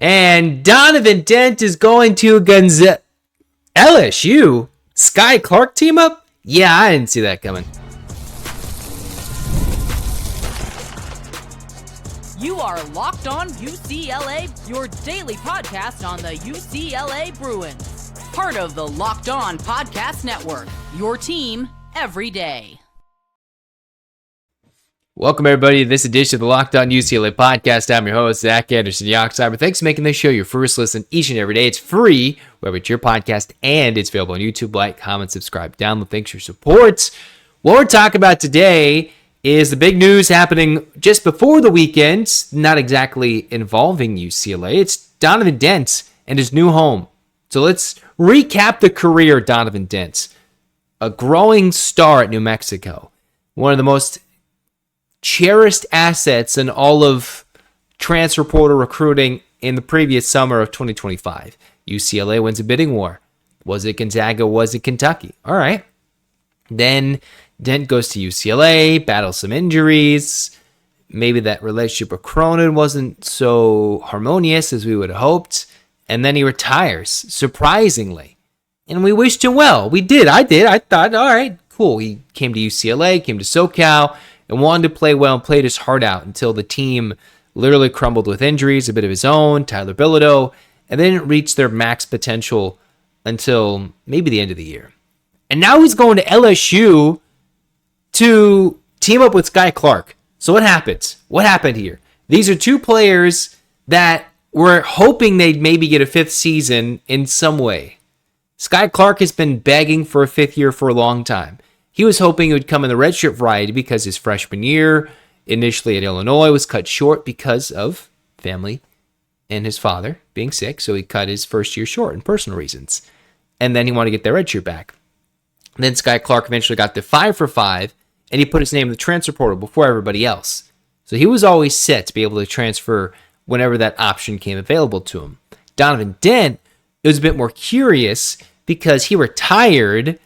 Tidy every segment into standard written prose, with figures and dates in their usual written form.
And Donovan Dent is going to LSU. Skyy Clark team up? Yeah, I didn't see that coming. You are Locked On UCLA, your daily podcast on the UCLA Bruins. Part of the Locked On Podcast Network, your team every day. Welcome, everybody, to this edition of the Locked On UCLA podcast. I'm your host, Zach Anderson-Yoxsimer. Thanks for making this show your first listen each and every day. It's free wherever it's your podcast, and it's available on YouTube. Like, comment, subscribe, download. Thanks for your support. What we're talking about today is the big news happening just before the weekend, not exactly involving UCLA. It's Donovan Dent and his new home. So let's recap the career of Donovan Dent. A growing star at New Mexico. One of the most cherished assets in all of transfer portal recruiting in the previous summer of 2025. UCLA wins a bidding war. Was it Gonzaga? Was it Kentucky? All right. Then Dent goes to UCLA, battles some injuries. Maybe that relationship with Cronin wasn't so harmonious as we would have hoped. And then he retires, surprisingly. And we wished him well. We did. I did. I thought, all right, cool. He came to UCLA, came to SoCal, and wanted to play well and played his heart out until the team literally crumbled with injuries, a bit of his own, Tyler Bilodeau, and they didn't reach their max potential until maybe the end of the year. And now he's going to LSU to team up with Skyy Clark. So what happens? What happened here? These are two players that were hoping they'd maybe get a fifth season in some way. Skyy Clark has been begging for a fifth year for a long time. He was hoping it would come in the redshirt variety because his freshman year, initially at Illinois, was cut short because of family and his father being sick. So he cut his first year short in personal reasons. And then he wanted to get that redshirt back. And then Skyy Clark eventually got the 5 for 5, and he put his name in the transfer portal before everybody else. So he was always set to be able to transfer whenever that option came available to him. Donovan Dent, it was a bit more curious because he retired.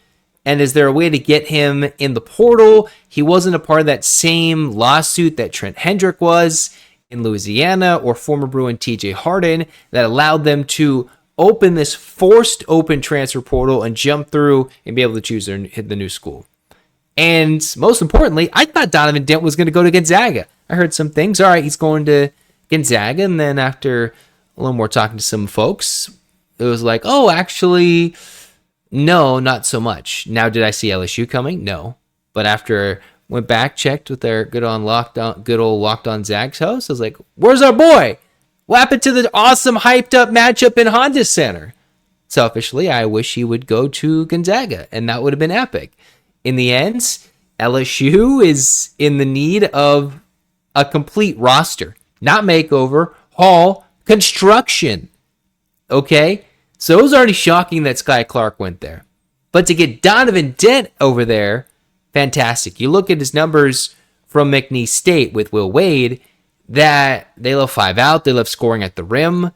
And is there a way to get him in the portal? He wasn't a part of that same lawsuit that Trent Hendrick was in Louisiana or former Bruin TJ Harden that allowed them to open this forced open transfer portal and jump through and be able to choose the new school. And most importantly, I thought Donovan Dent was going to go to Gonzaga. I heard some things. All right, he's going to Gonzaga. And then after a little more talking to some folks, it was like, oh, actually, no, not so much. Now, did I see LSU coming? No. But after went back, checked with their good old Locked On Zags host, I was like, where's our boy? What happened to the awesome hyped up matchup in Honda Center? Selfishly, I wish he would go to Gonzaga, and that would have been epic. In the end, LSU is in the need of a complete roster, not makeover, haul, construction. Okay? So it was already shocking that Skyy Clark went there. But to get Donovan Dent over there, fantastic. You look at his numbers from McNeese State with Will Wade, that they love 5 out. They love scoring at the rim.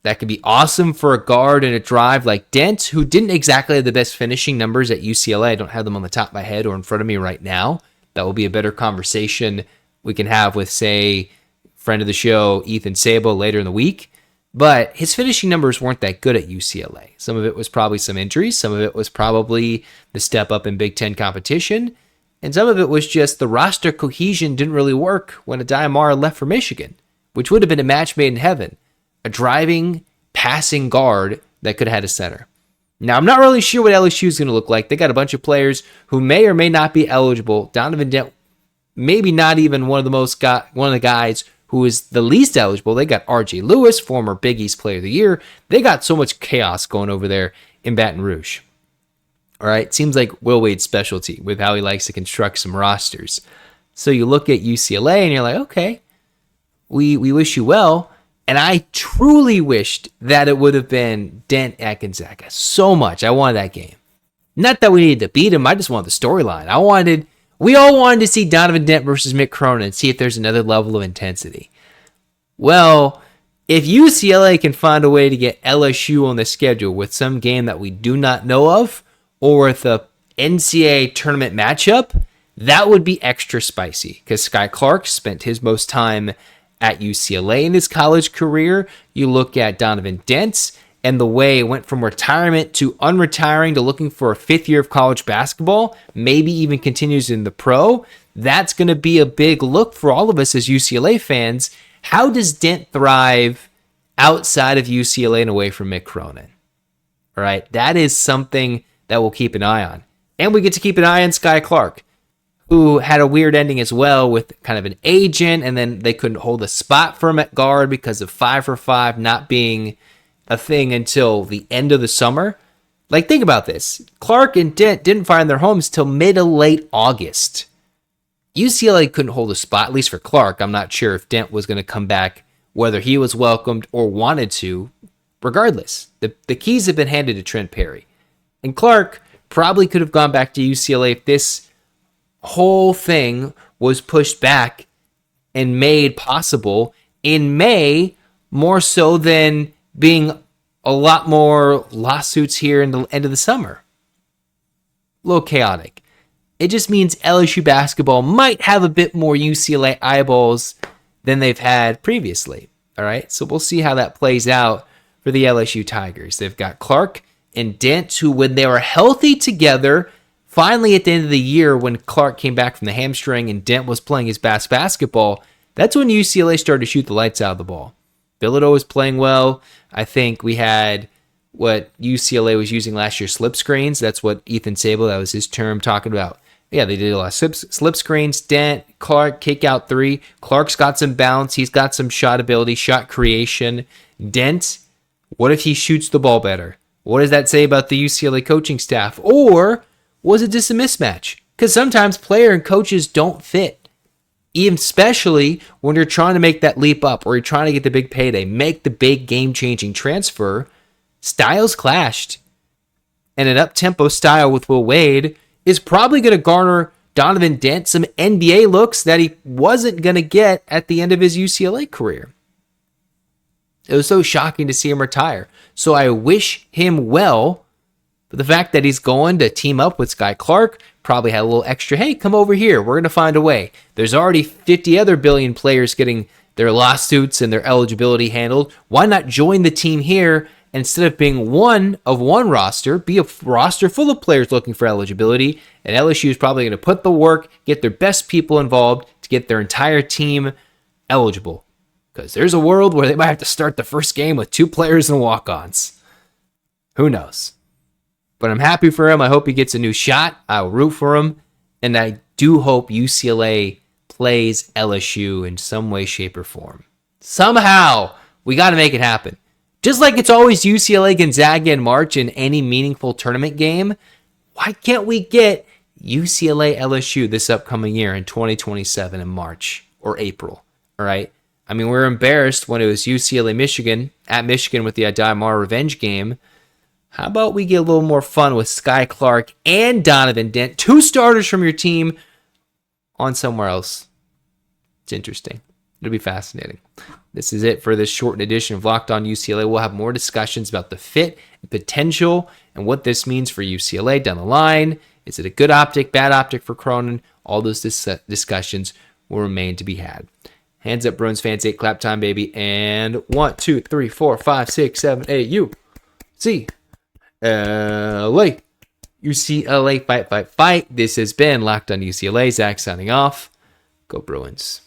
That could be awesome for a guard and a drive like Dent, who didn't exactly have the best finishing numbers at UCLA. I don't have them on the top of my head or in front of me right now. That will be a better conversation we can have with, say, friend of the show, Ethan Sabo, later in the week. But his finishing numbers weren't that good at UCLA. Some of it was probably some injuries. Some of it was probably the step up in Big Ten competition. And some of it was just the roster cohesion didn't really work when Adayamara left for Michigan, which would have been a match made in heaven. A driving, passing guard that could have had a center. Now, I'm not really sure what LSU is going to look like. They got a bunch of players who may or may not be eligible. Donovan Dent, maybe not even one of the guys who is the least eligible. They got R.J. Lewis, former Big East Player of the Year. They got so much chaos going over there in Baton Rouge. All right, seems like Will Wade's specialty with how he likes to construct some rosters. So you look at UCLA and you're like, okay, we wish you well. And I truly wished that it would have been Dent at Gonzaga. So much. I wanted that game. Not that we needed to beat him. I just wanted the storyline. We all wanted to see Donovan Dent versus Mick Cronin and see if there's another level of intensity. Well, if UCLA can find a way to get LSU on the schedule with some game that we do not know of, or with a NCAA tournament matchup, that would be extra spicy because Skyy Clark spent his most time at UCLA in his college career. You look at Donovan Dent and the way it went from retirement to unretiring to looking for a fifth year of college basketball, maybe even continues in the pro. That's going to be a big look for all of us as UCLA fans. How does Dent thrive outside of UCLA and away from Mick Cronin? All right, that is something that we'll keep an eye on. And we get to keep an eye on Skyy Clark, who had a weird ending as well with kind of an agent, and then they couldn't hold a spot for him at guard because of 5-for-5 not being a thing until the end of the summer. Like, think about this. Clark and Dent didn't find their homes till mid to late August. UCLA couldn't hold a spot, at least for Clark. I'm not sure if Dent was going to come back, whether he was welcomed or wanted to. Regardless, the keys have been handed to Trent Perry. And Clark probably could have gone back to UCLA if this whole thing was pushed back and made possible in May, more so than being a lot more lawsuits here in the end of the summer. A little chaotic. It just means LSU basketball might have a bit more UCLA eyeballs than they've had previously. All right, so we'll see how that plays out for the LSU Tigers. They've got Clark and Dent, who, when they were healthy together, finally at the end of the year, when Clark came back from the hamstring and Dent was playing his best basketball, that's when UCLA started to shoot the lights out of the ball. Bilodeau was playing well. I think we had what UCLA was using last year, slip screens. That's what Ethan Sable, that was his term, talking about. Yeah, they did a lot of slip screens. Dent, Clark, kick out three. Clark's got some bounce. He's got some shot ability, shot creation. Dent, what if he shoots the ball better? What does that say about the UCLA coaching staff? Or was it just a mismatch? Because sometimes player and coaches don't fit. Even especially when you're trying to make that leap up or you're trying to get the big payday, make the big game-changing transfer, styles clashed. And an up-tempo style with Will Wade is probably going to garner Donovan Dent some NBA looks that he wasn't going to get at the end of his UCLA career. It was so shocking to see him retire. So I wish him well. But the fact that he's going to team up with Skyy Clark, probably had a little extra, hey, come over here. We're going to find a way. There's already 50 other billion players getting their lawsuits and their eligibility handled. Why not join the team here? Instead of being one of one roster, be a roster full of players looking for eligibility. And LSU is probably going to put the work, get their best people involved to get their entire team eligible. Because there's a world where they might have to start the first game with 2 players and walk-ons. Who knows? But I'm happy for him. I hope he gets a new shot. I'll root for him. And I do hope UCLA plays LSU in some way, shape, or form. Somehow, we got to make it happen. Just like it's always UCLA Gonzaga in March in any meaningful tournament game, why can't we get UCLA LSU this upcoming year in 2027 in March or April? All right. I mean, we were embarrassed when it was UCLA Michigan at Michigan with the Adai-Mar revenge game. How about we get a little more fun with Skyy Clark and Donovan Dent, 2 starters from your team, on somewhere else? It's interesting. It'll be fascinating. This is it for this shortened edition of Locked On UCLA. We'll have more discussions about the fit and potential and what this means for UCLA down the line. Is it a good optic, bad optic for Cronin? All those discussions will remain to be had. Hands up, Bruins fans. 8 clap time, baby. And 1, 2, 3, 4, 5, 6, 7, 8. UCLA. UCLA, fight, fight, fight. This has been Locked On UCLA. Zach signing off. Go Bruins.